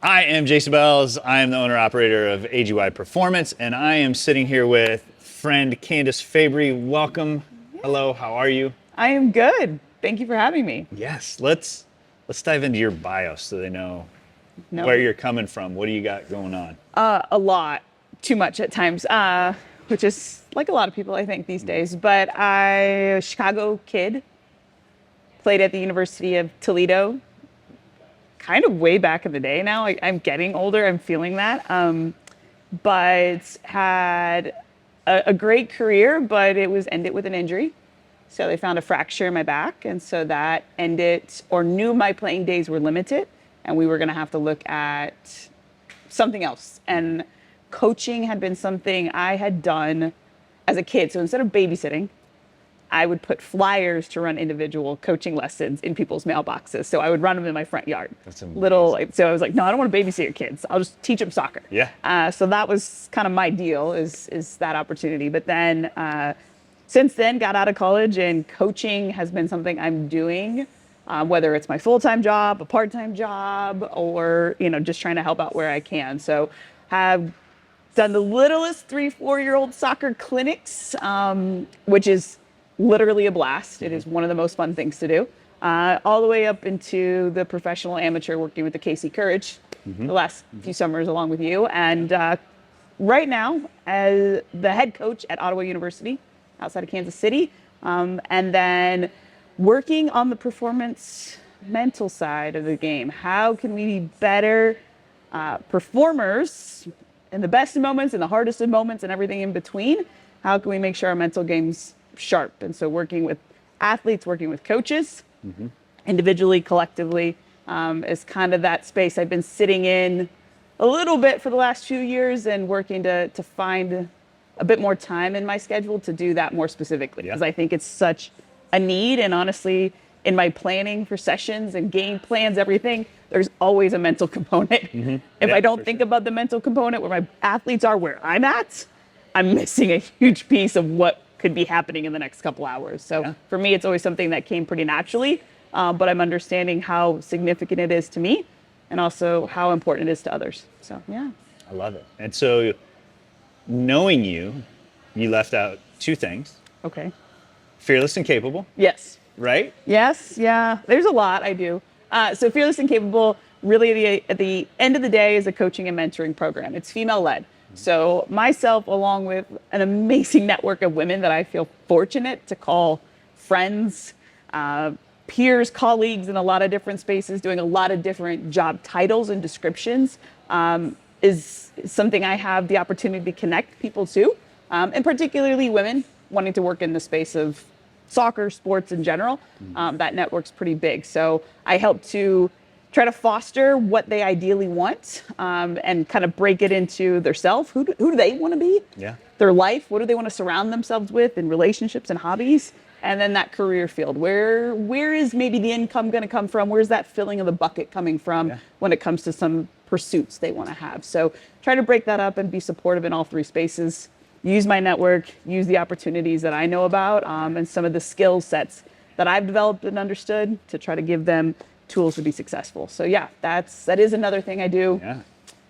I am Jason Belz. I am the owner-operator of AGY Performance, and I am sitting here with friend Candice Fabry. Welcome. Hello, how are you? I am good. Thank you for having me. Yes, let's dive into your bio so they know where you're coming from. What do you got going on? A lot. Too much at times, which is like a lot of people, I think, these days. But a Chicago kid, played at the University of Toledo, kind of way back in the day now. I'm getting older, I'm feeling that. But had a great career, but it was ended with an injury. So they found a fracture in my back, and so that ended, or knew my playing days were limited, and we were gonna have to look at something else. And coaching had been something I had done as a kid. So instead of babysitting, I would put flyers to run individual coaching lessons in people's mailboxes. So I would run them in my front yard. That's amazing. So I was like, no, I don't want to babysit your kids. I'll just teach them soccer. Yeah. So that was kind of my deal, is that opportunity. But then since then, got out of college, and coaching has been something I'm doing, whether it's my full-time job, a part-time job, or just trying to help out where I can. So have done the littlest 3-4-year-old soccer clinics, which is literally a blast. It is one of the most fun things to do, all the way up into the professional amateur, working with the KC Courage the last few summers along with you. And right now, as the head coach at Ottawa University outside of Kansas City, and then working on the performance mental side of the game. How can we be better performers in the best of moments, in the hardest of moments, and everything in between? How can we make sure our mental game's sharp? And so working with athletes, working with coaches, individually, collectively, is kind of that space I've been sitting in a little bit for the last few years, and working to find a bit more time in my schedule to do that more specifically, because I think it's such a need. And honestly, in my planning for sessions and game plans, everything, there's always a mental component. If I don't think about the mental component, where my athletes are, where I'm at, I'm missing a huge piece of what could be happening in the next couple hours. So for me, it's always something that came pretty naturally, but I'm understanding how significant it is to me, and also how important it is to others. So yeah. I love it. And so knowing you left out two things. Okay. Fearless and capable. Yes. Right? Yes, yeah. There's a lot I do. So Fearless and Capable, really at the end of the day, is a coaching and mentoring program. It's female-led. So myself, along with an amazing network of women that I feel fortunate to call friends, peers, colleagues in a lot of different spaces, doing a lot of different job titles and descriptions, is something I have the opportunity to connect people to, and particularly women wanting to work in the space of soccer, sports in general. That network's pretty big. So I help to try to foster what they ideally want, and kind of break it into their self. Who do they want to be? Yeah. Their life. What do they want to surround themselves with in relationships and hobbies? And then that career field. Where is maybe the income going to come from? Where's that filling of the bucket coming from when it comes to some pursuits they want to have? So try to break that up and be supportive in all three spaces. Use my network, use the opportunities that I know about, and some of the skill sets that I've developed and understood, to try to give them tools to be successful. So yeah, that is another thing I do. Yeah.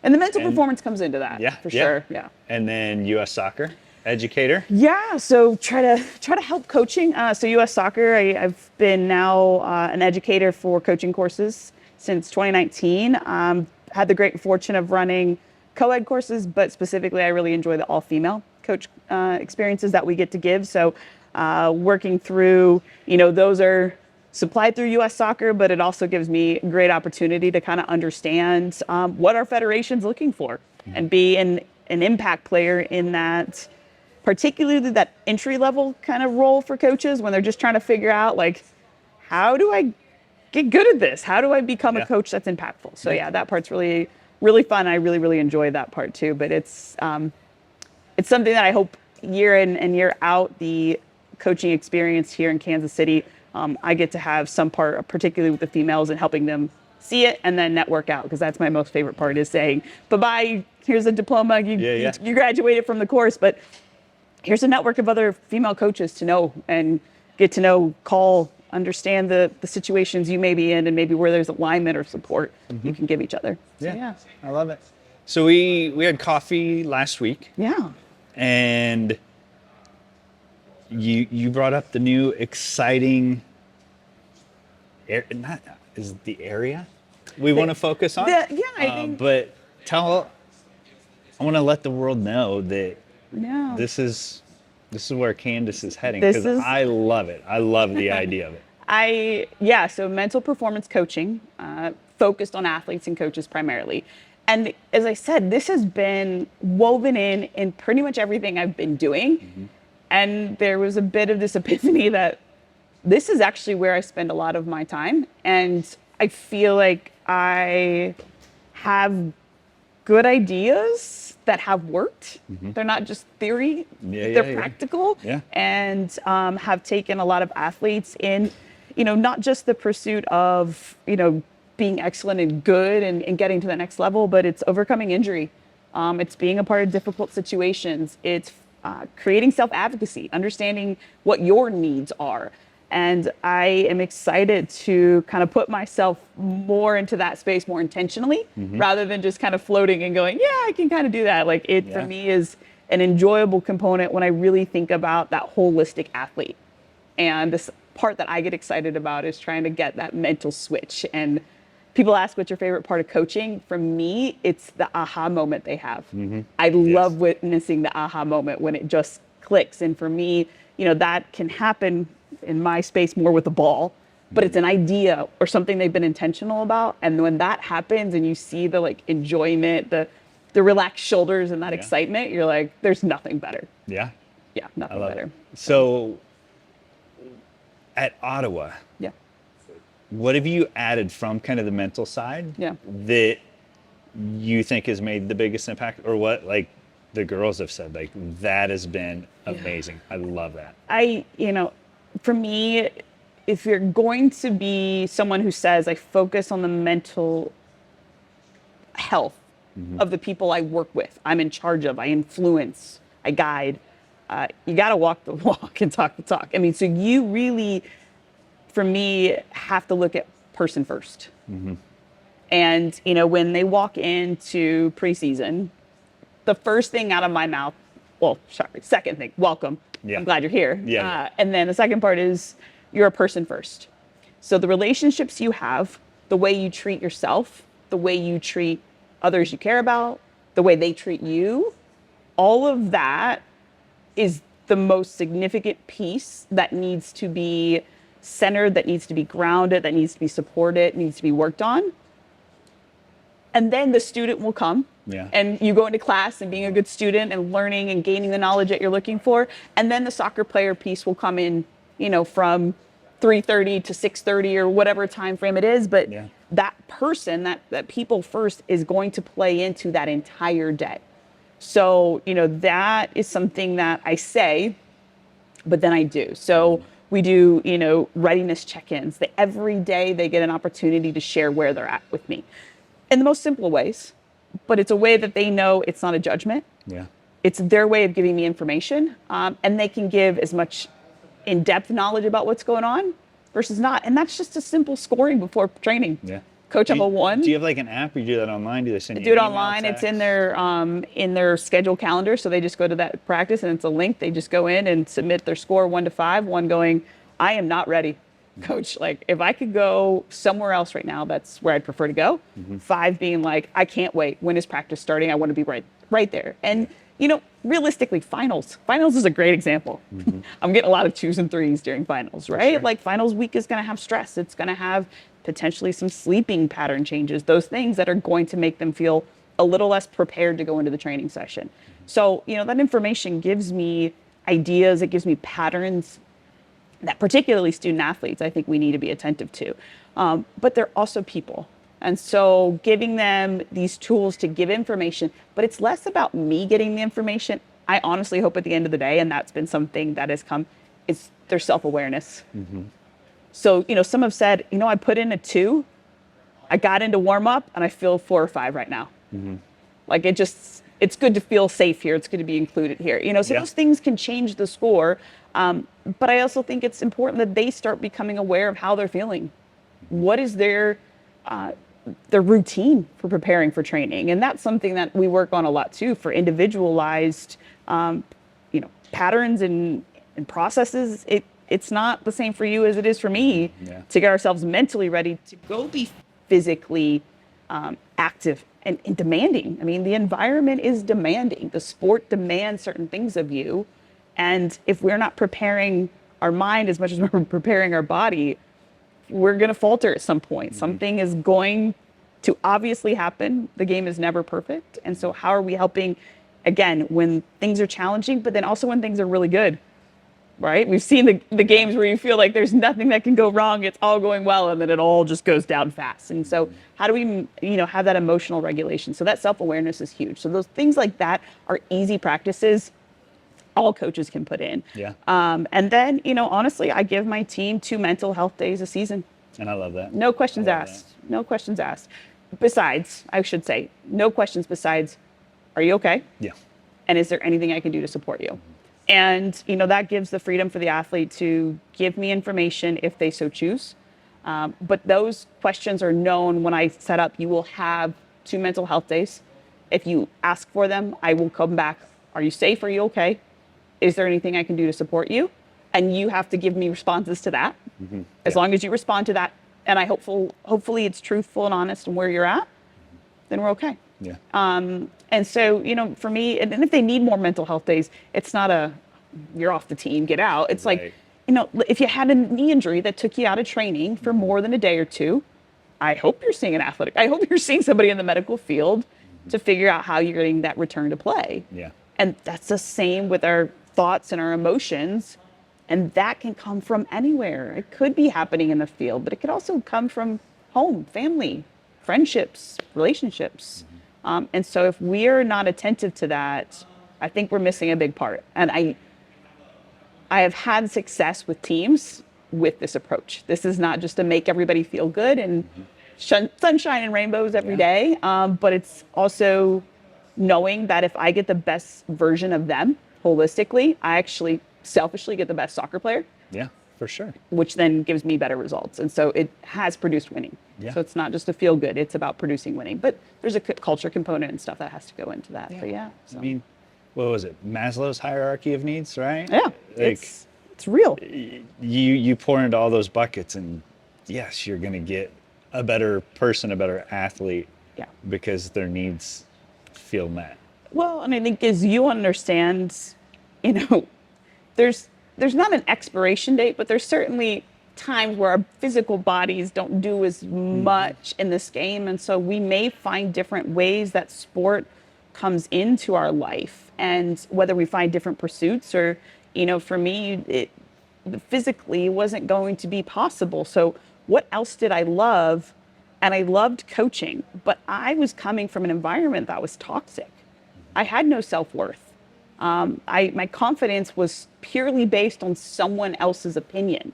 And the mental performance comes into that, for sure. Yeah. And then U.S. Soccer educator. Yeah. So try to help coaching. So U.S. Soccer, I've been now an educator for coaching courses since 2019. Had the great fortune of running coed courses, but specifically, I really enjoy the all-female coach experiences that we get to give. So working through, those are supplied through U.S. Soccer, but it also gives me a great opportunity to kind of understand what our federation's looking for, and be an impact player in that, particularly that entry-level kind of role for coaches when they're just trying to figure out, like, how do I get good at this? How do I become a coach that's impactful? So yeah, that part's really, really fun. I really, really enjoy that part too. But it's something that I hope year in and year out, the coaching experience here in Kansas City, I get to have some part, particularly with the females, and helping them see it and then network out, because that's my most favorite part, is saying, bye-bye, here's a diploma, you graduated from the course, but here's a network of other female coaches to know and get to know, call, understand the situations you may be in and maybe where there's alignment or support you can give each other. So, Yeah, I love it. So we had coffee last week, Yeah. and you brought up the new exciting is the area we want to focus on. I think. But I want to let the world know that Yeah. this is where Candice is heading, This because is- I love it. I love the idea of it. So mental performance coaching, focused on athletes and coaches primarily. And as I said, this has been woven in pretty much everything I've been doing. And there was a bit of this epiphany that this is actually where I spend a lot of my time. And I feel like I have good ideas that have worked. They're not just theory, they're practical. Yeah. And have taken a lot of athletes in, not just the pursuit of, being excellent and good and getting to the next level, but it's overcoming injury. It's being a part of difficult situations. It's creating self-advocacy, understanding what your needs are. And I am excited to kind of put myself more into that space more intentionally, rather than just kind of floating and going, yeah, I can kind of do that. Like it for me is an enjoyable component when I really think about that holistic athlete. And this part that I get excited about is trying to get that mental switch. And people ask, what's your favorite part of coaching? For me, it's the aha moment they have. I love witnessing the aha moment when it just clicks. And for me, that can happen in my space more with the ball, but it's an idea or something they've been intentional about. And when that happens and you see the enjoyment, the relaxed shoulders and that excitement, you're like, there's nothing better. Yeah. Yeah, nothing better. It. So at Ottawa, what have you added from kind of the mental side that you think has made the biggest impact, or what the girls have said, that has been amazing? I love that. For me, if you're going to be someone who says I focus on the mental health of the people I work with, I'm in charge of, I influence, I guide, you got to walk the walk and talk the talk. I mean, so you really, for me, have to look at person first. And, when they walk into preseason, the first thing out of my mouth, second thing, welcome. I'm glad you're here. And then the second part is you're a person first. So the relationships you have, the way you treat yourself, the way you treat others you care about, the way they treat you, all of that is the most significant piece that needs to be centered, that needs to be grounded, that needs to be supported, needs to be worked on. And then the student will come. And you go into class and being a good student and learning and gaining the knowledge that you're looking for. And then the soccer player piece will come in, from 3:30 to 6:30 or whatever time frame it is. But that person, that people first is going to play into that entire day. So, that is something that I say, but then I do. So we do, readiness check-ins. Every day they get an opportunity to share where they're at with me in the most simple ways. But it's a way that they know it's not a judgment. It's their way of giving me information. And they can give as much in-depth knowledge about what's going on versus not. And that's just a simple scoring before training. Coach up a 1. Do you have an app, or you do that online? Do they send you do it an email, online. text? It's in their scheduled calendar. So they just go to that practice and it's a link. They just go in and submit their score 1 to 5. 1 going, I am not ready. Coach, if I could go somewhere else right now, that's where I'd prefer to go. 5 being I can't wait. When is practice starting? I want to be right there. And, realistically, finals is a great example. I'm getting a lot of 2s and 3s during finals, right? Sure. Finals week is going to have stress. It's going to have potentially some sleeping pattern changes, those things that are going to make them feel a little less prepared to go into the training session. So, that information gives me ideas. It gives me patterns that particularly student athletes, I think we need to be attentive to. But they're also people. And so giving them these tools to give information, but it's less about me getting the information. I honestly hope at the end of the day, and that's been something that has come, is their self-awareness. So, some have said, I put in a 2, I got into warm up and I feel 4 or 5 right now. It's good to feel safe here. It's good to be included here. So those things can change the score. But I also think it's important that they start becoming aware of how they're feeling. What is their routine for preparing for training? And that's something that we work on a lot too, for individualized, patterns and processes. It's not the same for you as it is for me to get ourselves mentally ready to go be physically active and demanding. I mean, the environment is demanding. The sport demands certain things of you. And if we're not preparing our mind as much as we're preparing our body, we're going to falter at some point. Something is going to obviously happen. The game is never perfect. And so how are we helping, again, when things are challenging, but then also when things are really good, right? We've seen the games where you feel like there's nothing that can go wrong. It's all going well, and then it all just goes down fast. And so how do we, have that emotional regulation? So that self-awareness is huge. So those things like that are easy practices all coaches can put in. Yeah. And then, honestly, I give my team 2 mental health days a season. And I love that. No questions asked. No questions asked. Besides, I should say, no questions besides, are you okay? Yeah. And is there anything I can do to support you? And, that gives the freedom for the athlete to give me information if they so choose. But those questions are known when I set up. You will have 2 mental health days. If you ask for them, I will come back. Are you safe? Are you okay? Is there anything I can do to support you? And you have to give me responses to that. As long as you respond to that, and hopefully it's truthful and honest and where you're at, then we're okay. Yeah. And so, for me, and if they need more mental health days, it's not you're off the team, get out. It's like, if you had a knee injury that took you out of training for more than a day or 2, I hope you're seeing I hope you're seeing somebody in the medical field to figure out how you're getting that return to play. Yeah. And that's the same with our thoughts and our emotions. And that can come from anywhere. It could be happening in the field, but it could also come from home, family, friendships, relationships. And so if we're not attentive to that, I think we're missing a big part. And I have had success with teams with this approach. This is not just to make everybody feel good and sunshine and rainbows every day, but it's also knowing that if I get the best version of them holistically, I actually selfishly get the best soccer player. Yeah, for sure. Which then gives me better results. And so it has produced winning. Yeah. So it's not just a feel good, it's about producing winning. But there's a culture component and stuff that has to go into that. Yeah. But so. I mean, what was it? Maslow's hierarchy of needs, right? Yeah. It's real. You pour into all those buckets and yes, you're going to get a better person, a better athlete because their needs feel met. Well, and I think as you understand, there's not an expiration date, but there's certainly times where our physical bodies don't do as much in this game. And so we may find different ways that sport comes into our life, and whether we find different pursuits or, for me, it physically wasn't going to be possible. So what else did I love? And I loved coaching, but I was coming from an environment that was toxic. I had no self-worth. My confidence was purely based on someone else's opinion.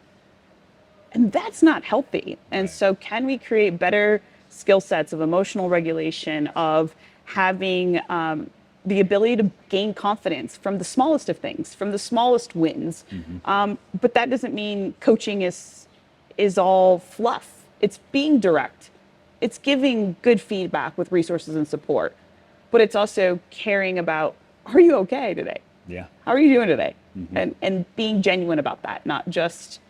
And that's not healthy. And so can we create better skill sets of emotional regulation, of having the ability to gain confidence from the smallest of things, from the smallest wins. But that doesn't mean coaching is all fluff. It's being direct. It's giving good feedback with resources and support. But it's also caring about, are you okay today? Yeah. How are you doing today? And being genuine about that, not just,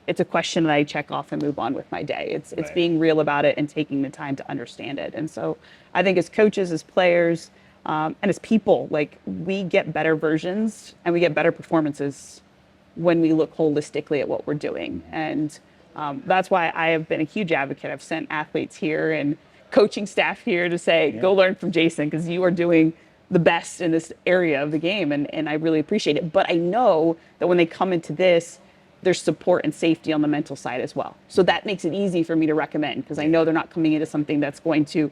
it's a question that I check off and move on with my day. It's being real about it and taking the time to understand it. And so I think as coaches, as players, and as people, we get better versions and we get better performances when we look holistically at what we're doing. And that's why I have been a huge advocate. I've sent athletes here and coaching staff here to say, go learn from Jason, because you are doing the best in this area of the game. And I really appreciate it. But I know that when they come into this, there's support and safety on the mental side as well. So that makes it easy for me to recommend, because I know they're not coming into something that's going to,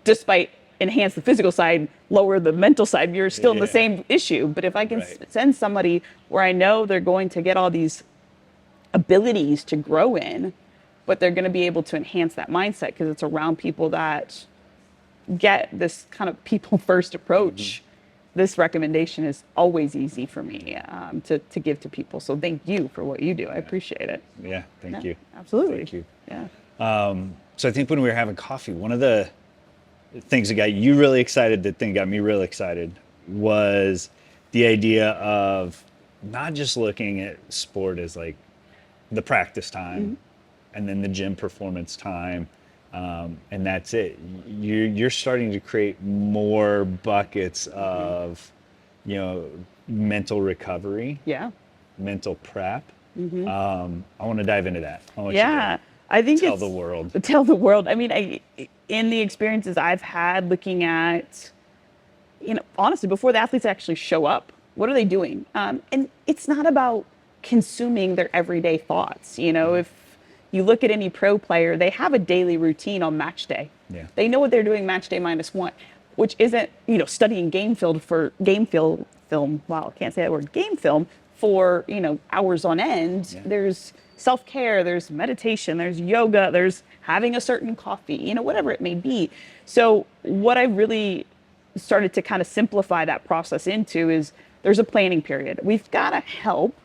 despite enhance the physical side, lower the mental side. You're still in the same issue. But if I can send somebody where I know they're going to get all these abilities to grow in, but they're going to be able to enhance that mindset because it's around people that get this kind of people first approach, this recommendation is always easy for me to give to people. So thank you for what you do. I appreciate it. Yeah, thank you. Absolutely. Thank you. Yeah. So I think when we were having coffee, one of the things that got you really excited, the thing that got me really excited, was the idea of not just looking at sport as like the practice time and then the gym performance time, and that's it. You're starting to create more buckets of, mental recovery, mental prep. I want to dive into that. I think tell the world. Tell the world. I mean, in the experiences I've had looking at, honestly, before the athletes actually show up, what are they doing? And it's not about consuming their everyday thoughts. If you look at any pro player, they have a daily routine on match day. Yeah. They know what they're doing match day -1, which isn't, studying game film. Wow, I can't say that word. Game film for, hours on end. Yeah. There's self-care, there's meditation, there's yoga, there's having a certain coffee, whatever it may be. So what I really started to kind of simplify that process into is there's a planning period. We've got to help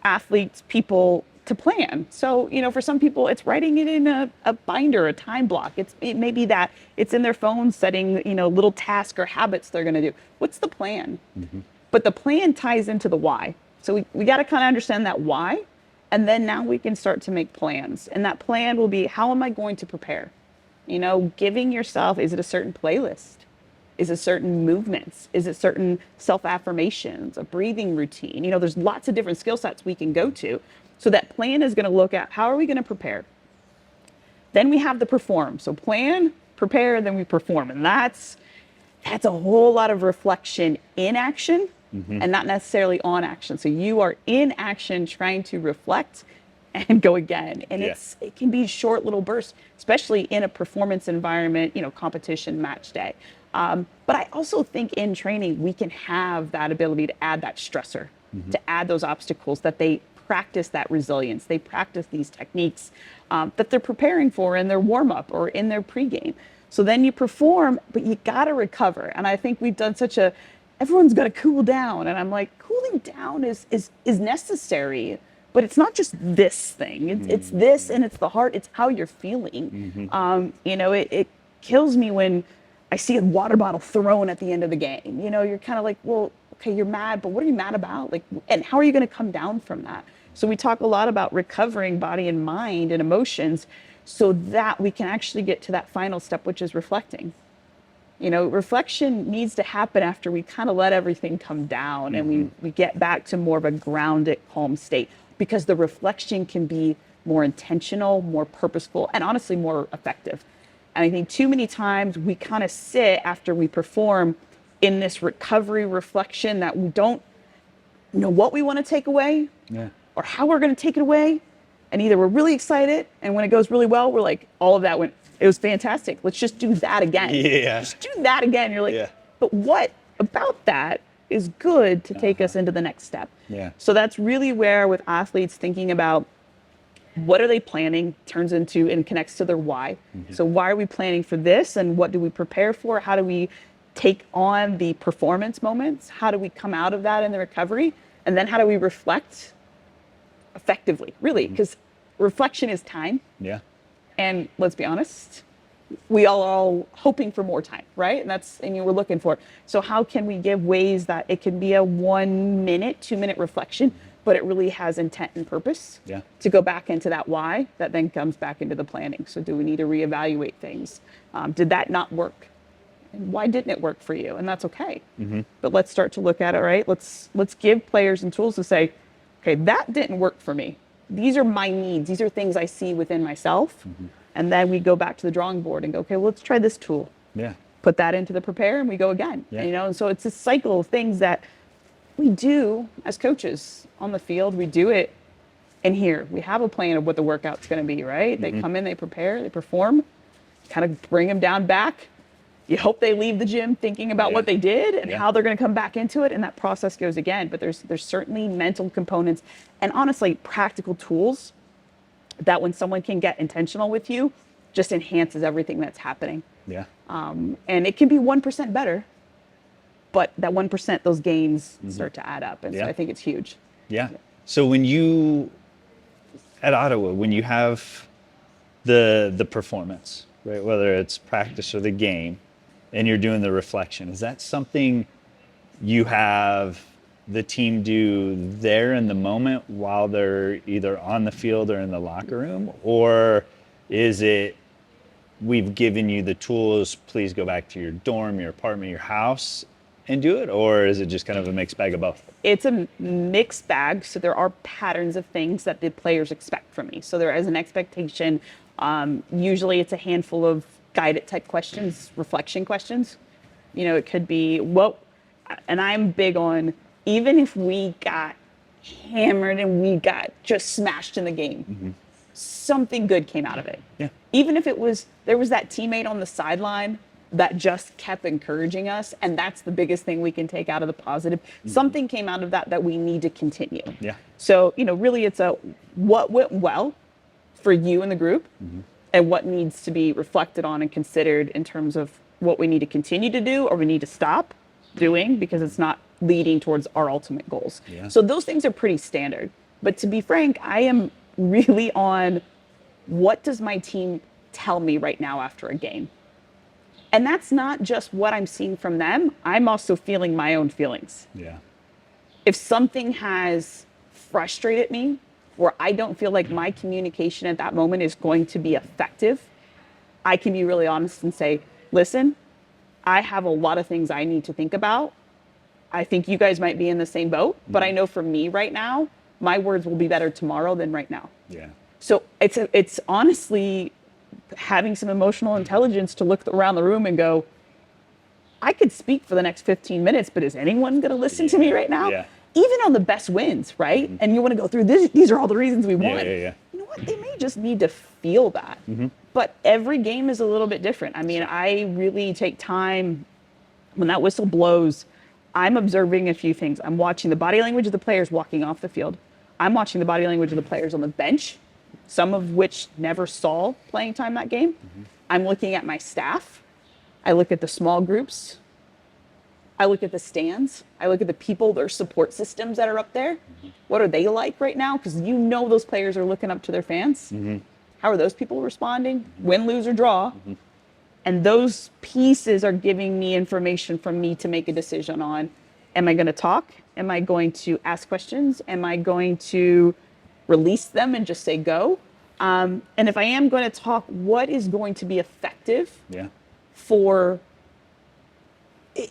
athletes, people to plan. So, for some people, it's writing it in a binder, a time block. It may be that it's in their phone setting, little tasks or habits they're going to do. What's the plan? But the plan ties into the why. So we got to kind of understand that why. And then now we can start to make plans. And that plan will be, how am I going to prepare? Giving yourself, is it a certain playlist? Is it certain movements? Is it certain self-affirmations, a breathing routine? There's lots of different skill sets we can go to. So that plan is going to look at, how are we going to prepare? Then we have the perform. So plan, prepare, then we perform. And that's a whole lot of reflection in action. And not necessarily on action. So you are in action trying to reflect and go again. And it can be short little bursts, especially in a performance environment, competition, match day. But I also think in training, we can have that ability to add that stressor, to add those obstacles, that they practice that resilience. They practice these techniques that they're preparing for in their warm up or in their pregame. So then you perform, but you got to recover. And I think we've done everyone's got to cool down. And I'm like, cooling down is necessary, but it's not just this thing. It's this, and it's the heart. It's how you're feeling. It kills me when I see a water bottle thrown at the end of the game. You're kind of like, well, okay, you're mad, but what are you mad about? And how are you going to come down from that? So we talk a lot about recovering body and mind and emotions so that we can actually get to that final step, which is reflecting. Reflection needs to happen after we kind of let everything come down and we get back to more of a grounded, calm state, because the reflection can be more intentional, more purposeful, and honestly more effective. And I think too many times we kind of sit after we perform in this recovery reflection that we don't know what we want to take away or how we're going to take it away. And either we're really excited, and when it goes really well, we're like, all of that it was fantastic. Let's just do that again. Just do that again. You're like, but what about that is good to take us into the next step? So that's really where, with athletes, thinking about what are they planning turns into and connects to their why. So why are we planning for this, and what do we prepare for? How do we take on the performance moments? How do we come out of that in the recovery? And then how do we reflect effectively, really? Because reflection is time. And let's be honest, we all are hoping for more time, right? And we're looking for it. So how can we give ways that it can be a 1 minute, 2 minute reflection, but it really has intent and purpose to go back into that why that then comes back into the planning. So do we need to reevaluate things? Did that not work? And why didn't it work for you? And that's okay. But let's start to look at it, right? Let's give players and tools to say, okay, that didn't work for me. These are my needs. These are things I see within myself. And then we go back to the drawing board and go, okay, well, let's try this tool. Put that into the prepare, and we go again. And so it's a cycle of things that we do as coaches on the field. We do it in here. We have a plan of what the workout's going to be, right? They come in, they prepare, they perform, kind of bring them down back. You hope they leave the gym thinking about what they did and how they're going to come back into it, and that process goes again. But there's certainly mental components and honestly practical tools that when someone can get intentional with you, just enhances everything that's happening. And it can be 1% better, but that 1%, those gains start to add up. And so I think it's huge. Yeah. So when you, at Ottawa, when you have the performance, right, whether it's practice or the game, and you're doing the reflection, is that something you have the team do there in the moment while they're either on the field or in the locker room? Or is it, we've given you the tools, please go back to your dorm, your apartment, your house and do it? Or is it just kind of a mixed bag of both? It's a mixed bag. So there are patterns of things that the players expect from me. So there is an expectation. Usually it's a handful of guided type questions, reflection questions. You know, it could be, and I'm big on, even if we got hammered and we got just smashed in the game, something good came out of it. Yeah. Even if there was that teammate on the sideline that just kept encouraging us, and that's the biggest thing we can take out of the positive. Something came out of that we need to continue. Yeah. So, you know, really it's what went well for you and the group, and what needs to be reflected on and considered in terms of what we need to continue to do or we need to stop doing because it's not leading towards our ultimate goals. Yeah. So those things are pretty standard. But to be frank, I am really on what does my team tell me right now after a game? And that's not just what I'm seeing from them. I'm also feeling my own feelings. Yeah. If something has frustrated me, where I don't feel like my communication at that moment is going to be effective, I can be really honest and say, listen, I have a lot of things I need to think about. I think you guys might be in the same boat, but I know for me right now, my words will be better tomorrow than right now. Yeah. So it's honestly having some emotional intelligence to look around the room and go, I could speak for the next 15 minutes, but is anyone going to listen to me right now? Yeah. Even on the best wins, right? And you want to go through this, these are all the reasons we won. Yeah. You know what? They may just need to feel that. But every game is a little bit different. I mean, I really take time when that whistle blows. I'm observing a few things. I'm watching the body language of the players walking off the field. I'm watching the body language of the players on the bench, some of which never saw playing time that game. I'm looking at my staff. I look at the small groups. I look at the stands. I look at the people, their support systems that are up there. What are they like right now? Because you know those players are looking up to their fans. How are those people responding? Win, lose, or draw. And those pieces are giving me information from me to make a decision on, am I going to talk? Am I going to ask questions? Am I going to release them and just say go? And if I am going to talk, what is going to be effective for,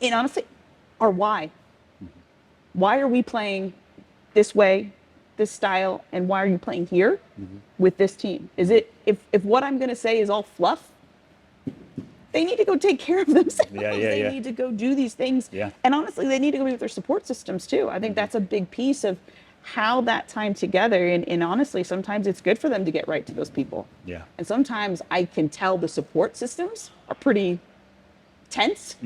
and honestly, our why? Why are we playing this way, this style, and why are you playing here with this team? Is it, if what I'm going to say is all fluff, they need to go take care of themselves. They need to go do these things. And honestly, they need to go be with their support systems too. I think that's a big piece of how that time together. And honestly, sometimes it's good for them to get right to those people. And sometimes I can tell the support systems are pretty tense.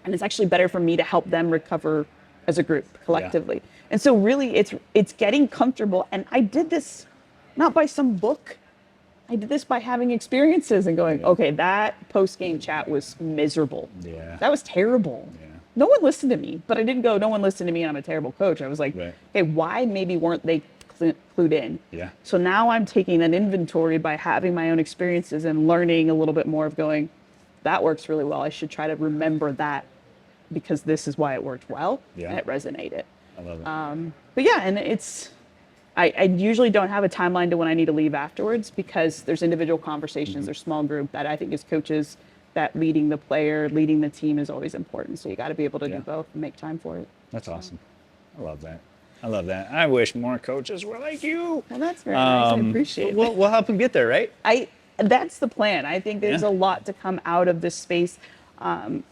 And it's actually better for me to help them recover as a group collectively. And so really it's getting comfortable. And I did this not by some book. I did this by having experiences and going, okay, that post-game chat was miserable. That was terrible. No one listened to me, but I didn't go, no one listened to me and I'm a terrible coach. I was like, hey, why maybe weren't they clued in? So now I'm taking an inventory by having my own experiences and learning a little bit more of going, that works really well. I should try to remember that because this is why it worked well and it resonated. I love it. But yeah, and I usually don't have a timeline to when I need to leave afterwards because there's individual conversations, there's small group that I think as coaches that leading the player, leading the team is always important. So you got to be able to do both and make time for it. That's awesome. I love that. I love that. I wish more coaches were like you. Well, that's very nice. I appreciate it. We'll help them get there, right? That's the plan. I think there's a lot to come out of this space and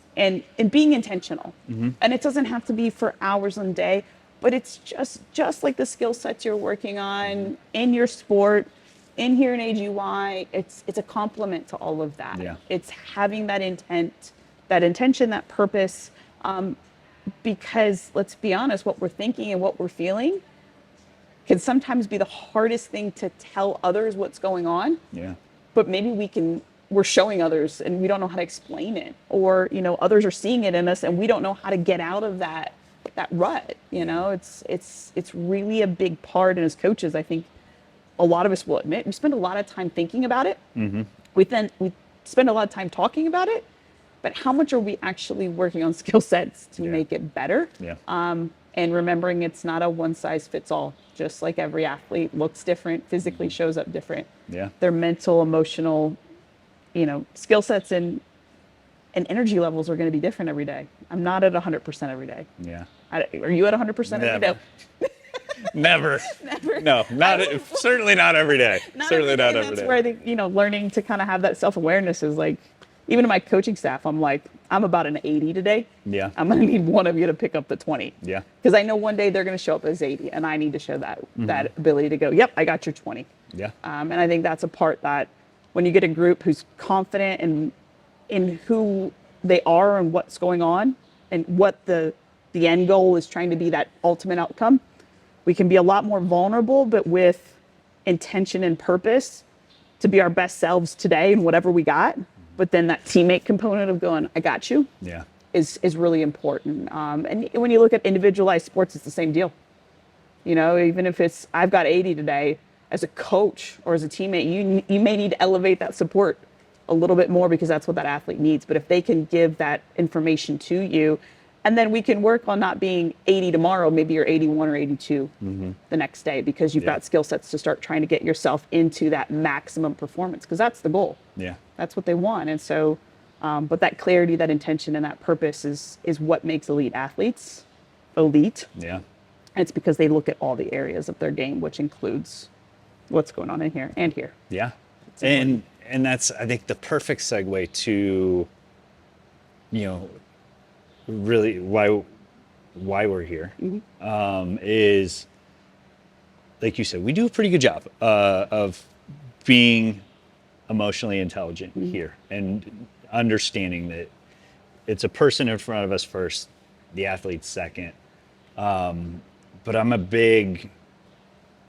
being intentional. And it doesn't have to be for hours a day, but it's just like the skill sets you're working on in your sport, in here in AGY, it's a complement to all of that. It's having that intent, that intention, that purpose, because let's be honest, what we're thinking and what we're feeling can sometimes be the hardest thing to tell others what's going on. But maybe we can we're showing others and we don't know how to explain it, or, you know, others are seeing it in us and we don't know how to get out of that rut. You know, it's really a big part. And as coaches, I think a lot of us will admit we spend a lot of time thinking about it. We spend a lot of time talking about it, but how much are we actually working on skill sets to make it better? And remembering it's not a one size fits all. Just like every athlete looks different, physically shows up different. Their mental, emotional, you know, skill sets and energy levels are going to be different every day. I'm not at 100% every day. Are you at 100% every day? Never. No, certainly not every day. Certainly not every day. That's where I think, you know, learning to kind of have that self-awareness is like, even to my coaching staff, I'm like, I'm about an 80 today. I'm going to need one of you to pick up the 20. Because I know one day they're going to show up as 80 and I need to show that ability to go, yep, I got your 20. And I think that's a part that when you get a group who's confident in who they are and what's going on and what the end goal is trying to be, that ultimate outcome, we can be a lot more vulnerable, but with intention and purpose to be our best selves today and whatever we got. But then that teammate component of going, I got you, is really important. And when you look at individualized sports, it's the same deal. You know, even if it's, I've got 80 today, as a coach or as a teammate, you may need to elevate that support a little bit more because that's what that athlete needs. But if they can give that information to you, and then we can work on not being 80 tomorrow, maybe you're 81 or 82 the next day, because you've got skill sets to start trying to get yourself into that maximum performance, because that's the goal. That's what they want. And so, but that clarity, that intention, and that purpose is what makes elite athletes elite. And it's because they look at all the areas of their game, which includes what's going on in here and here. And that's, I think, the perfect segue to, you know, really why we're here, is, like you said, we do a pretty good job of being emotionally intelligent here and understanding that it's a person in front of us first, the athlete's second. But I'm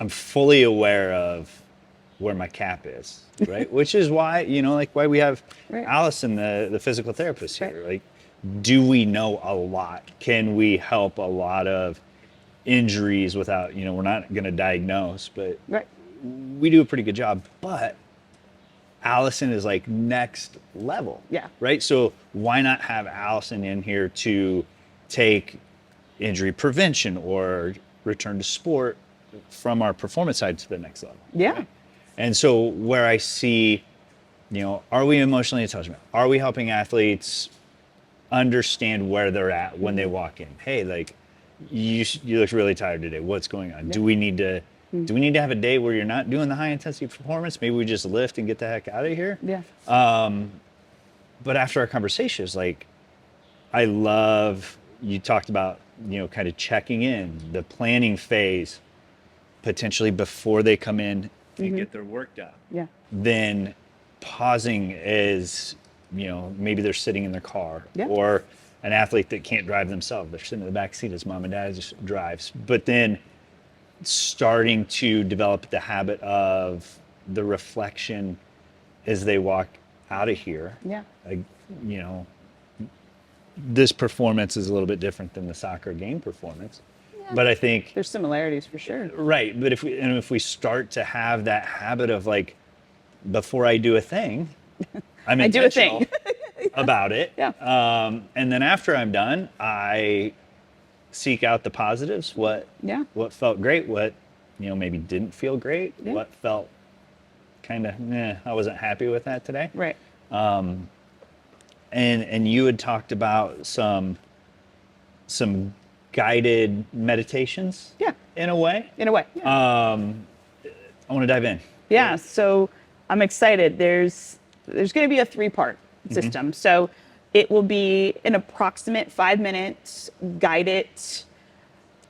fully aware of where my cap is, right? Which is why, you know, like why we have Allison, the physical therapist here. Like, do we know a lot? Can we help a lot of injuries without, you know, we're not going to diagnose, but we do a pretty good job. But Allison is like next level. Right? So why not have Allison in here to take injury prevention or return to sport from our performance side to the next level? Right? And so where I see, you know, are we emotionally intelligent? Are we helping athletes understand where they're at when they walk in? Hey, like, you look really tired today. What's going on? Do we need to have a day where you're not doing the high intensity performance? Maybe we just lift and get the heck out of here. But after our conversation, it's like, I love, you talked about, you know, kind of checking in, the planning phase, potentially before they come in and get their work done. Then pausing as, you know, maybe they're sitting in their car, or an athlete that can't drive themselves. They're sitting in the back seat as mom and dad just drives. But then starting to develop the habit of the reflection as they walk out of here. Like, you know, this performance is a little bit different than the soccer game performance. But I think there's similarities for sure. Right. But if we start to have that habit of like, before I do a thing, I'm intentional about it. And then after I'm done, I seek out the positives. What felt great, what, you know, maybe didn't feel great, what felt kind of, I wasn't happy with that today. And you had talked about some guided meditations. In a way. I want to dive in. So I'm excited. There's going to be a 3-part system. So it will be an approximate 5 minutes guided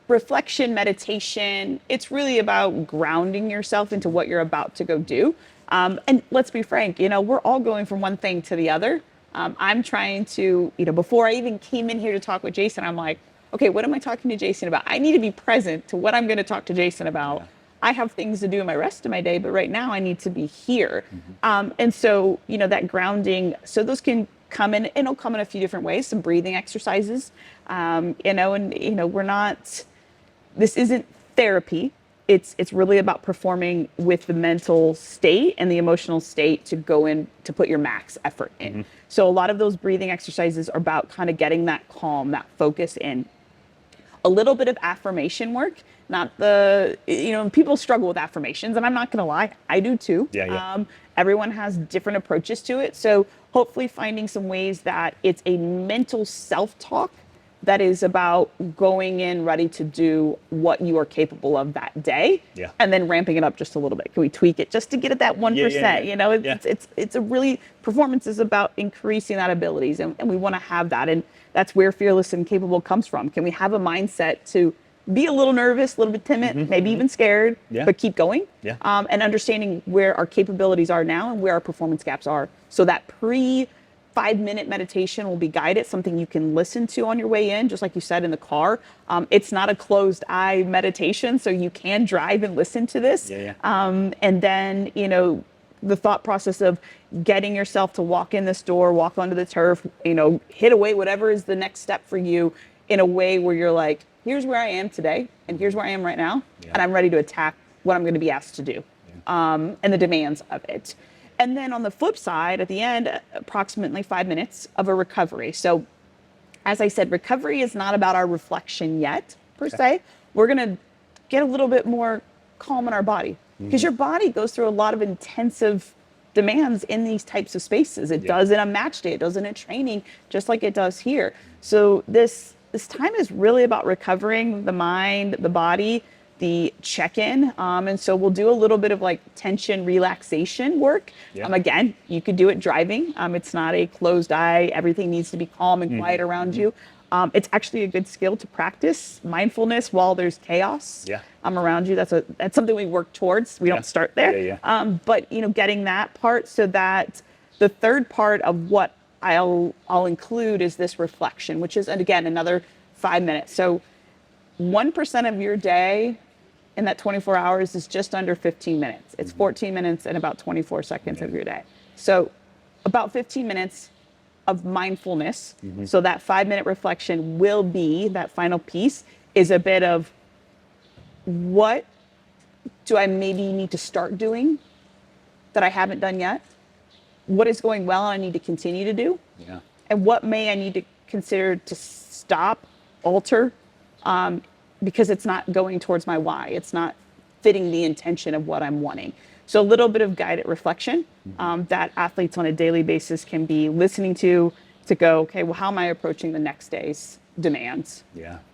reflection meditation. It's really about grounding yourself into what you're about to go do. And let's be frank, you know, we're all going from one thing to the other. I'm trying to, you know, before I even came in here to talk with Jason, I'm like, okay, what am I talking to Jason about? I need to be present to what I'm going to talk to Jason about. I have things to do in my rest of my day, but right now I need to be here. And so, that grounding, so those can come in, and it'll come in a few different ways, some breathing exercises, we're not, this isn't therapy. It's really about performing with the mental state and the emotional state to go in to put your max effort in. So a lot of those breathing exercises are about kind of getting that calm, that focus in. A little bit of affirmation work, not the, people struggle with affirmations, and I'm not going to lie, I do too. Everyone has different approaches to it. So hopefully finding some ways that it's a mental self-talk that is about going in ready to do what you are capable of that day, and then ramping it up just a little bit. Can we tweak it just to get at that 1%? It's a really, performance is about increasing that abilities, and we want to have that, and that's where fearless and capable comes from. Can we have a mindset to be a little nervous, a little bit timid, maybe even scared, but keep going, and understanding where our capabilities are now and where our performance gaps are. So that 5-minute meditation will be guided, something you can listen to on your way in, just like you said, in the car. It's not a closed eye meditation, so you can drive and listen to this. And then, the thought process of getting yourself to walk in this door, walk onto the turf, hit away, whatever is the next step for you, in a way where you're like, here's where I am today, and here's where I am right now, and I'm ready to attack what I'm going to be asked to do, and the demands of it. And then on the flip side, at the end, approximately 5 minutes of a recovery. So as I said, recovery is not about our reflection yet, per se. We're going to get a little bit more calm in our body, because your body goes through a lot of intensive demands in these types of spaces. It does in a match day, it does in a training, just like it does here. So this time is really about recovering the mind, the body, the check-in. And so we'll do a little bit of like tension relaxation work. Again, you could do it driving. It's not a closed eye. Everything needs to be calm and quiet around you. It's actually a good skill to practice mindfulness while there's chaos around you. That's something we work towards. We don't start there. But getting that part, so that the third part of what I'll include is this reflection, which is, and again, another 5 minutes. So 1% of your day in that 24 hours is just under 15 minutes. It's 14 minutes and about 24 seconds of your day. So about 15 minutes of mindfulness. So that 5-minute reflection will be, that final piece is a bit of, what do I maybe need to start doing that I haven't done yet? What is going well and I need to continue to do? And what may I need to consider to stop, alter, because it's not going towards my why. It's not fitting the intention of what I'm wanting. So a little bit of guided reflection that athletes on a daily basis can be listening to go, okay, well, how am I approaching the next day's demands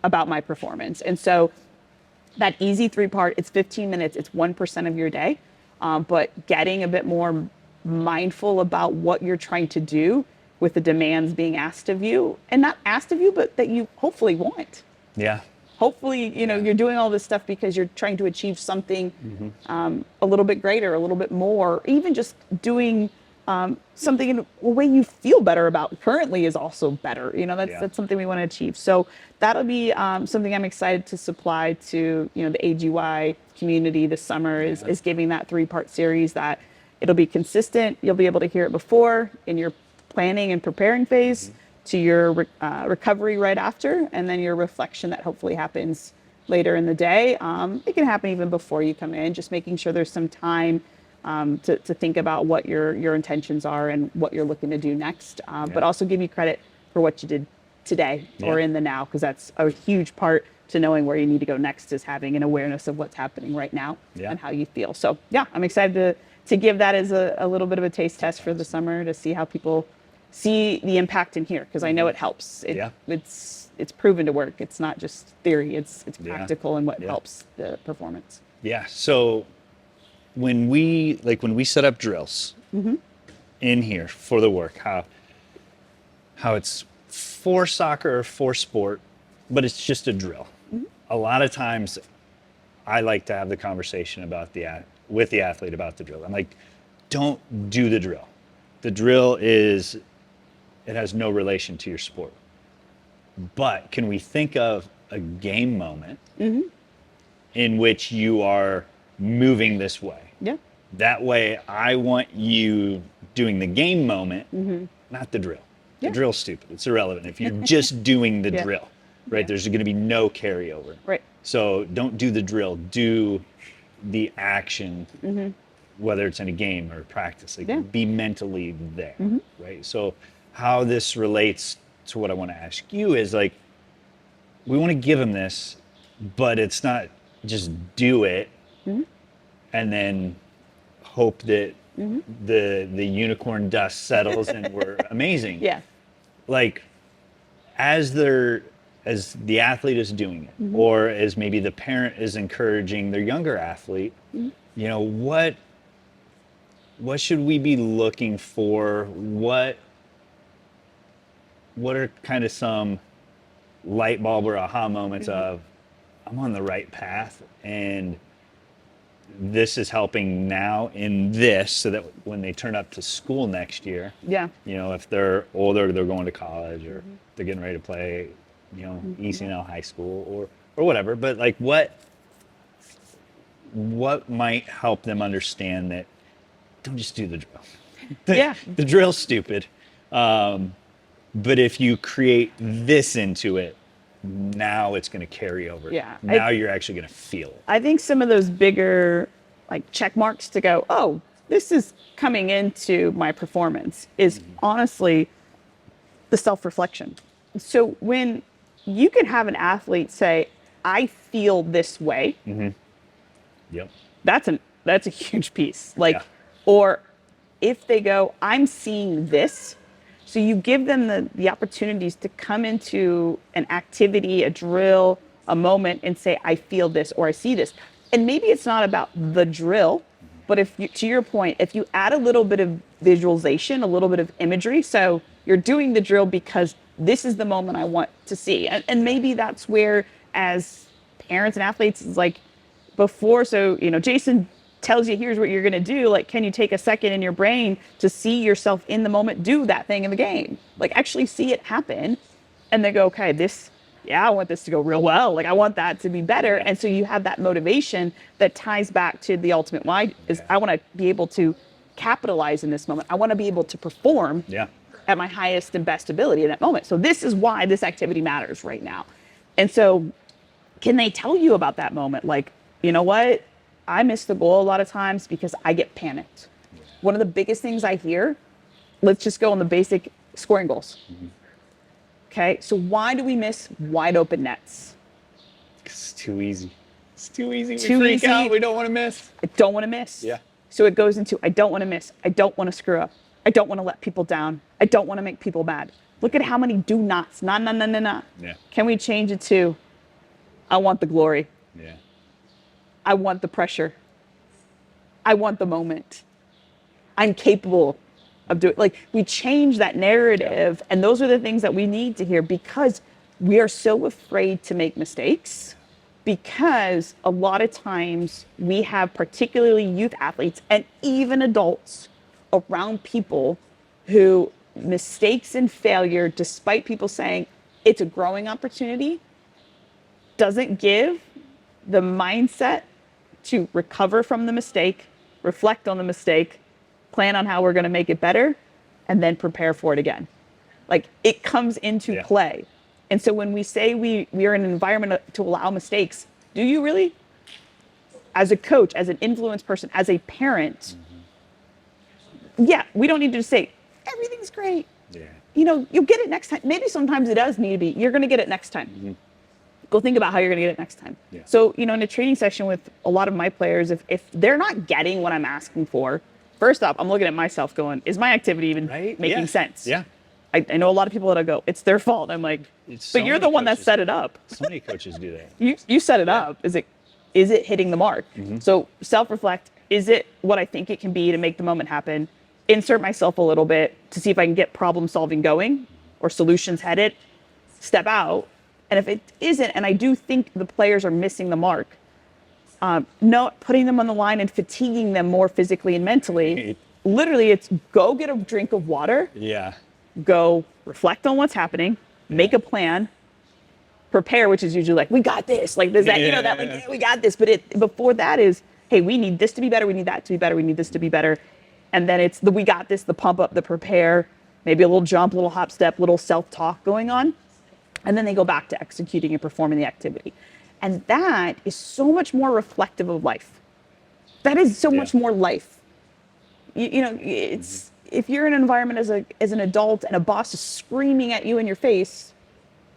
about my performance? And so that easy 3-part, it's 15 minutes, it's 1% of your day, but getting a bit more mindful about what you're trying to do with the demands being asked of you, and not asked of you, but that you hopefully want. Hopefully, you're doing all this stuff because you're trying to achieve something a little bit greater, a little bit more, even just doing something in a way you feel better about currently is also better. That's something we want to achieve. So that'll be something I'm excited to supply to, the AGY community this summer, is giving that 3-part series that it'll be consistent. You'll be able to hear it before in your planning and preparing phase, to your recovery right after, and then your reflection that hopefully happens later in the day. It can happen even before you come in, just making sure there's some time to think about what your intentions are and what you're looking to do next, but also give you credit for what you did today or in the now, because that's a huge part to knowing where you need to go next, is having an awareness of what's happening right now and how you feel. So I'm excited to give that as a little bit of a taste test for the summer, to see how people see the impact in here, because I know it helps. It's proven to work. It's not just theory. It's practical and what helps the performance. So when we set up drills in here for the work, how it's for soccer or for sport, but it's just a drill. A lot of times I like to have the conversation with the athlete about the drill. I'm like, don't do the drill. The drill it has no relation to your sport. But can we think of a game moment in which you are moving this way. Yeah. That way, I want you doing the game moment, not the drill. The drill's stupid. It's irrelevant if you're just doing the drill, right? There's going to be no carryover. Right. So don't do the drill. Do the action, whether it's in a game or practice. Like, be mentally there, right? So how this relates to what I want to ask you is, like, we want to give them this, but it's not just do it and then hope that the unicorn dust settles and we're amazing. Yeah. Like, as the athlete is doing it, or as maybe the parent is encouraging their younger athlete, you know, what should we be looking for? What are kind of some light bulb or aha moments of, I'm on the right path and this is helping now in this, so that when they turn up to school next year, you know, if they're older, they're going to college, or they're getting ready to play, you know, ECNL high school or whatever. But like, what might help them understand that don't just do the drill. The drill's stupid. But if you create this into it, now it's going to carry over. Now you're actually going to feel it. I think some of those bigger, like, check marks to go, oh, this is coming into my performance, is honestly the self-reflection. So when you can have an athlete say, I feel this way, that's a huge piece. Like, or if they go, I'm seeing this. So you give them the opportunities to come into an activity, a drill, a moment, and say, I feel this, or I see this. And maybe it's not about the drill, but if you, to your point, if you add a little bit of visualization, a little bit of imagery, so you're doing the drill because this is the moment I want to see. And maybe that's where, as parents and athletes, it's like before, so, you know, Jason tells you, here's what you're going to do. Like, can you take a second in your brain to see yourself in the moment, do that thing in the game, like actually see it happen, and then go, okay, I want this to go real well. Like, I want that to be better. And so you have that motivation that ties back to the ultimate why is I want to be able to capitalize in this moment. I want to be able to perform at my highest and best ability in that moment. So this is why this activity matters right now. And so can they tell you about that moment? Like, you know what? I miss the goal a lot of times because I get panicked. One of the biggest things I hear, let's just go on the basic scoring goals. Okay, so why do we miss wide open nets? It's too easy. It's too easy. We freak out. We don't want to miss. I don't want to miss. So it goes into, I don't want to miss. I don't want to screw up. I don't want to let people down. I don't want to make people mad. Look at how many do nots. Nah. Can we change it to, I want the glory. I want the pressure. I want the moment. I'm capable of doing, like, we change that narrative, and those are the things that we need to hear, because we are so afraid to make mistakes, because a lot of times we have, particularly youth athletes and even adults, around people who mistakes and failure, despite people saying it's a growing opportunity, doesn't give the mindset to recover from the mistake, reflect on the mistake, plan on how we're going to make it better, and then prepare for it again. Like, it comes into play. And so when we say we are in an environment to allow mistakes, do you really? As a coach, as an influence person, as a parent, we don't need to say, everything's great. You know, you'll get it next time. Maybe sometimes it does need to be, you're going to get it next time. Go think about how you're going to get it next time. So, you know, in a training session with a lot of my players, if they're not getting what I'm asking for, first off, I'm looking at myself going, is my activity even making sense? I know a lot of people that go, it's their fault. I'm like, but you're the one that set it up. So many coaches do that. You set it up. Is it hitting the mark? So self-reflect. Is it what I think it can be to make the moment happen? Insert myself a little bit to see if I can get problem solving going or solutions headed. Step out. And if it isn't, and I do think the players are missing the mark, not putting them on the line and fatiguing them more physically and mentally, literally it's go get a drink of water, go reflect on what's happening, make a plan, prepare, which is usually like, we got this, like, there's that, you know, that, like, we got this. But before that is, hey, we need this to be better, we need that to be better, we need this to be better. And then it's the we got this, the pump up, the prepare, maybe a little jump, a little hop step, little self-talk going on. And then they go back to executing and performing the activity. And that is so much more reflective of life. That is so much more life. You know, it's if you're in an environment as an adult and a boss is screaming at you in your face,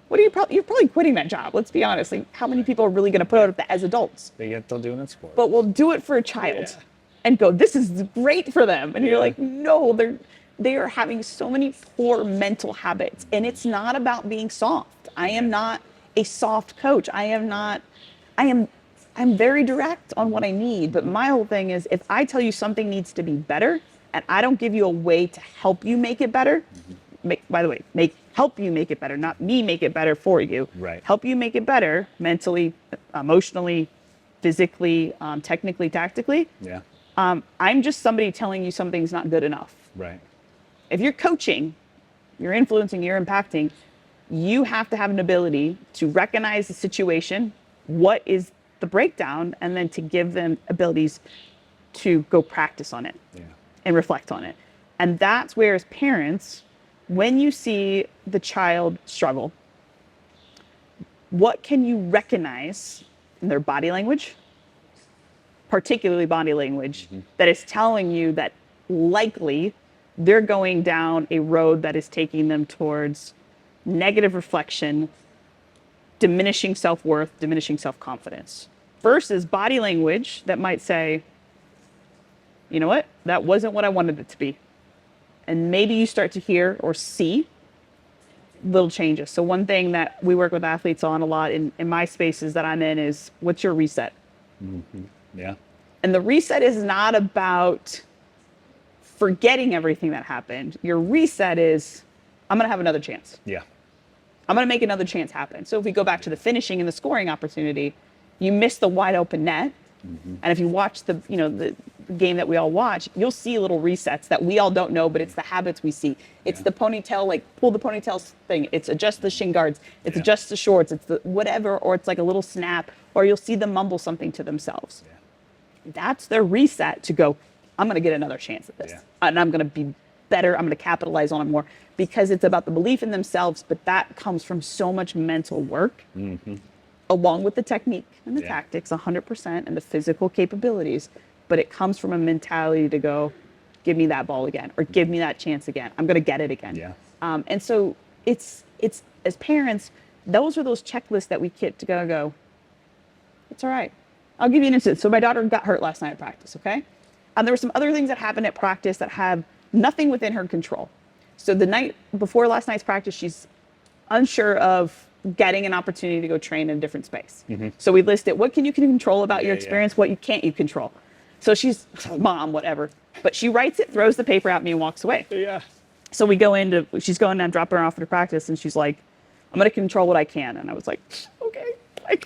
what are you're probably quitting that job. Let's be honest. Like, how many people are really going to put up with that as adults? But yet they'll do it in sports. But we'll do it for a child and go, this is great for them. And you're like, no, they are having so many poor mental habits. And it's not about being soft. I am not a soft coach. I'm very direct on what I need. But my whole thing is, if I tell you something needs to be better and I don't give you a way to help you make it better, help you make it better, not me make it better for you. Right. Help you make it better mentally, emotionally, physically, technically, tactically. Yeah. I'm just somebody telling you something's not good enough. Right. If you're coaching, you're influencing, you're impacting, you have to have an ability to recognize the situation, what is the breakdown, and then to give them abilities to go practice on it and reflect on it. And that's where, as parents, when you see the child struggle, what can you recognize in their body language, particularly body language, that is telling you that likely they're going down a road that is taking them towards negative reflection, diminishing self-worth, diminishing self-confidence, versus body language that might say, you know what, that wasn't what I wanted it to be. And maybe you start to hear or see little changes. So one thing that we work with athletes on a lot in my spaces that I'm in is, what's your reset? Yeah. And the reset is not about forgetting everything that happened. Your reset is, I'm going to have another chance. Yeah. I'm going to make another chance happen. So if we go back to the finishing and the scoring opportunity, you miss the wide open net. And if you watch the game that we all watch, you'll see little resets that we all don't know, but it's the habits we see. It's the ponytail, like pull the ponytail thing. It's adjust the shin guards. It's adjust the shorts. It's the whatever, or it's like a little snap, or you'll see them mumble something to themselves. That's their reset to go, I'm going to get another chance at this. And I'm going to be better. I'm going to capitalize on it more, because it's about the belief in themselves. But that comes from so much mental work, along with the technique and the tactics, 100%, and the physical capabilities. But it comes from a mentality to go, give me that ball again, or give me that chance again. I'm going to get it again. And so it's as parents, those are those checklists that we get to go, it's all right. I'll give you an instance. So my daughter got hurt last night at practice, okay? And there were some other things that happened at practice that have nothing within her control. So the night before last night's practice, she's unsure of getting an opportunity to go train in a different space. So we listed, what can you control about your experience, what you can't you control. So she's, mom, whatever. But she writes it, throws the paper at me, and walks away. So we go into, she's going down, dropping her off at her practice, and she's like, I'm going to control what I can. And I was like, okay,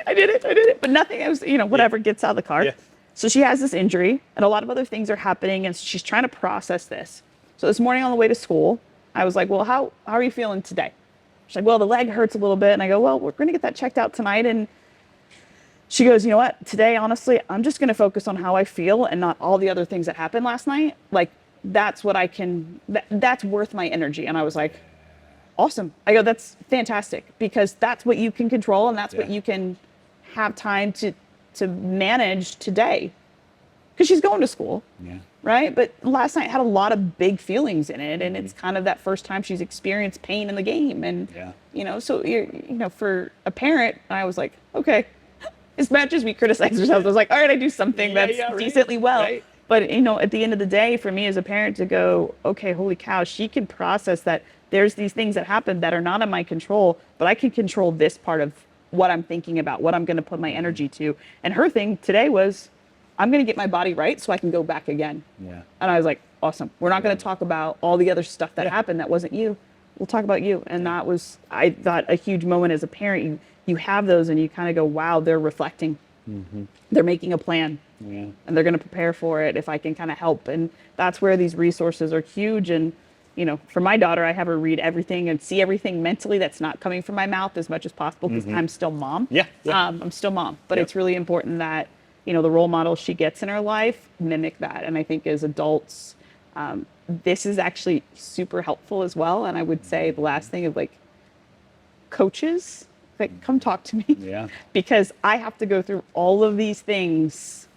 I did it. But nothing, I was, whatever, gets out of the car. So she has this injury, and a lot of other things are happening, and she's trying to process this. So this morning on the way to school, I was like, well, how are you feeling today? She's like, well, the leg hurts a little bit. And I go, well, we're going to get that checked out tonight. And she goes, you know what? Today, honestly, I'm just going to focus on how I feel and not all the other things that happened last night. Like, that's what I can, that's worth my energy. And I was like, awesome. I go, that's fantastic, because that's what you can control, and that's what you can have time to manage today. Because she's going to school, right? But last night had a lot of big feelings in it, and it's kind of that first time she's experienced pain in the game. And, so, for a parent, I was like, okay, as much as we criticize ourselves, I was like, all right, I do something that's decently well. Right. But, at the end of the day, for me as a parent to go, okay, holy cow, she can process that there's these things that happen that are not in my control, but I can control this part of what I'm thinking about, what I'm going to put my energy to. And her thing today was, I'm going to get my body right so I can go back again. And I was like, awesome. We're not going to talk about all the other stuff that happened that wasn't you. We'll talk about you. And that was, I thought, a huge moment as a parent. You have those and you kind of go, wow, they're reflecting. They're making a plan. And they're going to prepare for it if I can kind of help. And that's where these resources are huge. And, for my daughter, I have her read everything and see everything mentally that's not coming from my mouth as much as possible, because I'm still mom. I'm still mom. But it's really important that the role model she gets in her life, mimic that. And I think as adults, this is actually super helpful as well. And I would say the last thing of like coaches, like come talk to me. Yeah. Because I have to go through all of these things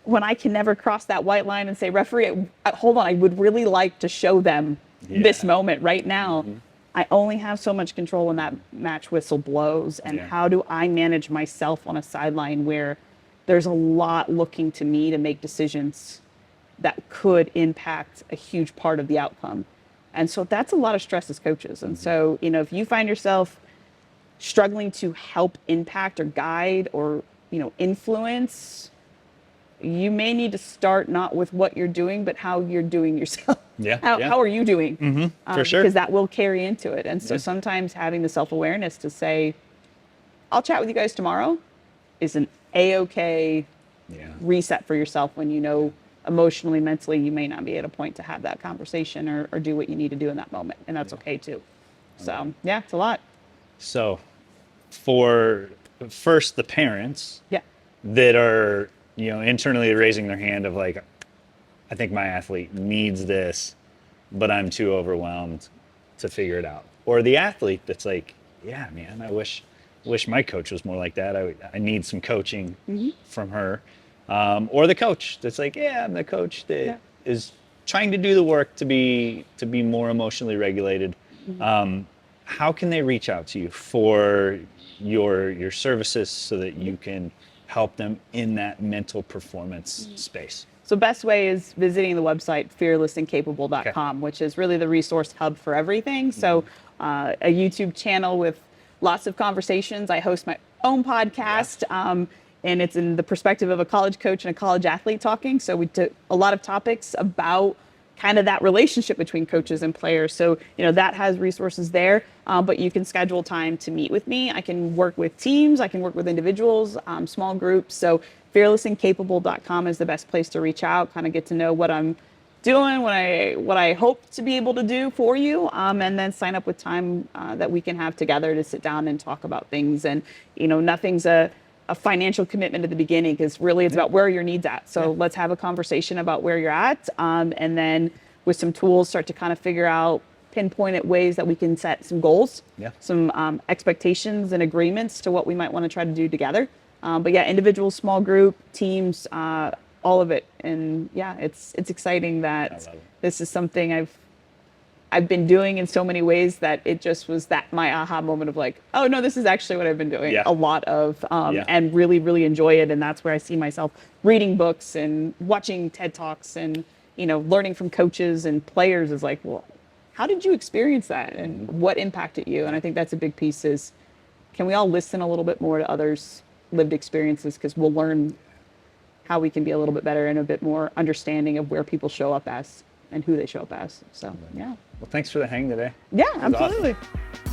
when I can never cross that white line and say, referee, hold on, I would really like to show them this moment right now. I only have so much control when that match whistle blows. And how do I manage myself on a sideline where there's a lot looking to me to make decisions that could impact a huge part of the outcome. And so that's a lot of stress as coaches. And so, if you find yourself struggling to help impact or guide or, influence, you may need to start not with what you're doing, but how you're doing yourself. How are you doing? For sure. Because that will carry into it. And so sometimes having the self-awareness to say, I'll chat with you guys tomorrow is an A-okay reset for yourself when emotionally, mentally, you may not be at a point to have that conversation or do what you need to do in that moment. And that's okay too. So it's a lot. So for first the parents that are, internally raising their hand of like, I think my athlete needs this, but I'm too overwhelmed to figure it out. Or the athlete that's like, yeah, man, I wish my coach was more like that. I need some coaching from her. Or the coach that's like, yeah, I'm the coach that is trying to do the work to be more emotionally regulated. How can they reach out to you for your services so that you can help them in that mental performance space? So best way is visiting the website fearlessandcapable.com, which is really the resource hub for everything. So a YouTube channel with lots of conversations. I host my own podcast, and it's in the perspective of a college coach and a college athlete talking. So we took a lot of topics about kind of that relationship between coaches and players. So, that has resources there, but you can schedule time to meet with me. I can work with teams. I can work with individuals, small groups. So fearlessandcapable.com is the best place to reach out, kind of get to know what I'm doing, what I hope to be able to do for you, and then sign up with time that we can have together to sit down and talk about things. And, nothing's a financial commitment at the beginning, because really it's about where are your needs at. So let's have a conversation about where you're at, and then with some tools start to kind of figure out pinpointed ways that we can set some goals, some expectations and agreements to what we might want to try to do together. But individual, small group, teams, all of it. And it's exciting that this is something I've been doing in so many ways that it just was my aha moment of like, oh no, this is actually what I've been doing a lot of, and really, really enjoy it. And that's where I see myself reading books and watching TED Talks and, learning from coaches and players is like, well, how did you experience that and what impacted you? And I think that's a big piece is, can we all listen a little bit more to others' lived experiences? Because we'll learn how we can be a little bit better and a bit more understanding of where people show up as and who they show up as. So, Well, thanks for the hang today. Yeah, absolutely. Awesome.